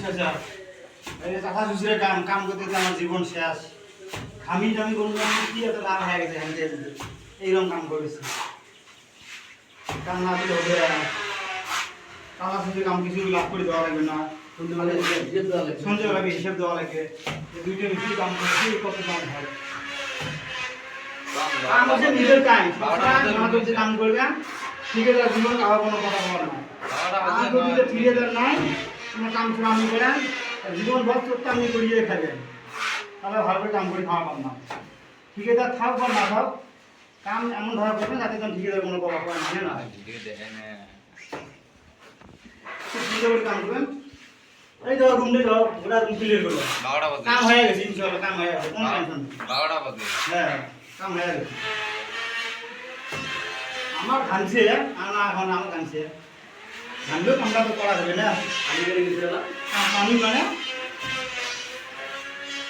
চাচা এই চাচা শ্বশুরের কাম করতে আমার জীবন শেষ আমি বললাম কি এত লাভ হয়ে গেছে এইরকম কাম করেছি কাম না দিলে হবে চাচা শ্বশুরের কাম কিছু লাভ করে দেওয়া লাগবে না সঞ্চয় হিসেব দেওয়া লাগবে দুইটা মিষ্টি কাম করছি কত দাম হয় কাম হচ্ছে নিজের টাইম কাম করবেন ঠিকাদার জীবন কারো কোনো কথা বলে না যদি ঠিকাদার নাই কোনো কাম ছিল আপনি করেন জীবন ভর চোখটা আপনি করিয়ে খাবেন তাহলে ভালো করে কাম করে খাওয়া পান না ঠিকাদার থাক বা না থাক কাম এমন ধরা করবেন যাতে তখন ঠিকাদার কোনো কথা বলে মানে না সুন্দর করে কাম করবেন এই ধরো রুমে যাও ওটা রুম ক্লিয়ার করো কাম হয়ে গেছে ইনশাআল্লাহ কাম হয়ে গেছে কোনো টেনশন নেই 12টা বাজে হ্যাঁ কাম হয়ে গেছে আমার ঘানছে এখন আমার ঘানছে ঘানলেও কামটা তো করা যাবে না আমি করে গেছিল আমি মানে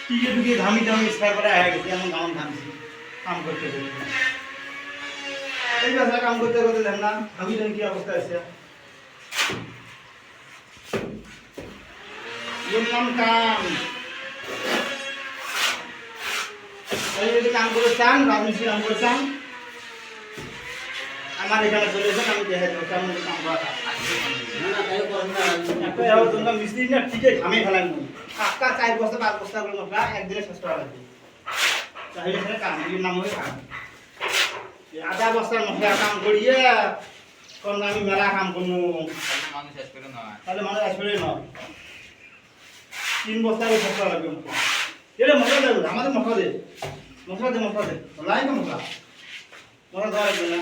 টিকে টুকে ঘামি স্প্রে করে হয়ে গেছে এমন ঘামছি কাম করতে এই ব্যবসা কাম করতে করতে দেখ না ঘামি কি অবস্থা আছে কাম যদি কাম করে চান রাজমিস্ত্রি কাম করে চান আমার এখানে চলে এসে আমি দেখে দেবো কেমন কাম করা তোমরা মিস্ত্রি না ঠিকই ঘামে ফেলান পাক্কা 4 বস্তা 5 বস্তা করে মশলা একদিনে শেষ করা লাগবে তাহলে এখানে কাম নাম হয়ে কাম আধা বস্তার মশলা কাম করিয়ে কোন আমি মেলা কাম করবো মানুষ শেষ করে না তাহলে মানুষ আসলে নয় 3 বস্তা করে শেষ করা লাগবে এটা মশলা দেবে আমাদের মশলা দে লাই তো মশলা দেওয়া লাগবে না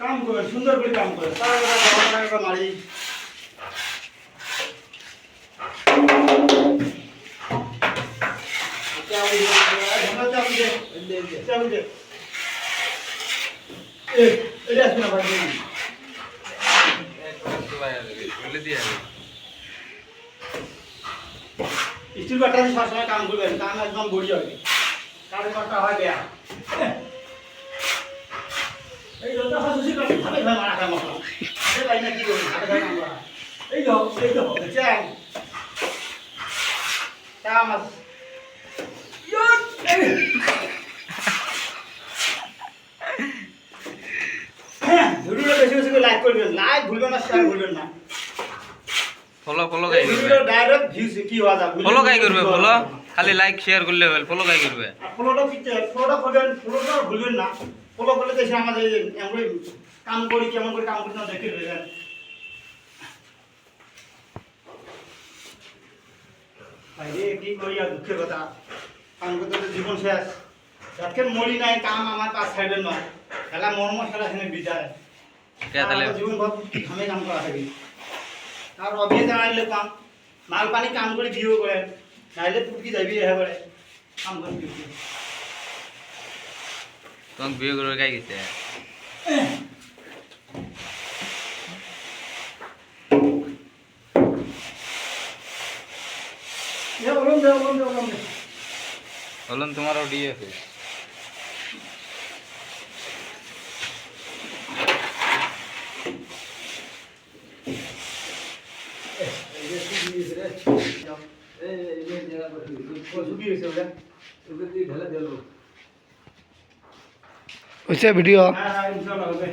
কাম করে সুন্দর করে কাম করে তারা মারি স্টিল বাটা সবসময় কাম করবেন কাম একদম বড়িয়া হবে কারের বাটা হয় বেয়া এই তো হাসুসি করে ভাবে মারা খায় মশলা আরে ভাই না কি করবে ভাবে কাম করা এই তো দেখছেন কাম আছে ভিডিওটা বেশি বেশি করে লাইক করবেন লাইক ভুলবেন না শেয়ার ভুলবেন না ফলো গাই করবে ডাইরেক্ট ভিউজ কি হওয়া যাবে ফলো গাই করবে ফলো খালি লাইক শেয়ার করলে হবে ফলো গাই করবে ফলোটা করবেন ফলোটা ভুলবেন না ফলো করলে দেশে আমাদের এমন কাম করি কেমন করে কাম করতে দেখে দেবেন ভাইরে কি করি আর দুঃখের কথা কাম করতে তো জীবন শেষ যাকে মরি নাই কাম আমার পাশ ছাড়বেন না খেলা মর্ম খেলা এখানে বিদায় তাহলে জীবন ভর আমি কাম করা থাকি আর অভিয়ে জানাইলে কাম মাল পানি কাম করে বিয়েও করে নাইলে পুটকি যাবি রেহা করে কাম করে তখন বিয়ে করে গাই গেছে বলুন তোমারও ডিএ আছে ভিডিও হ্যাঁ ইনশাআল্লাহ হবে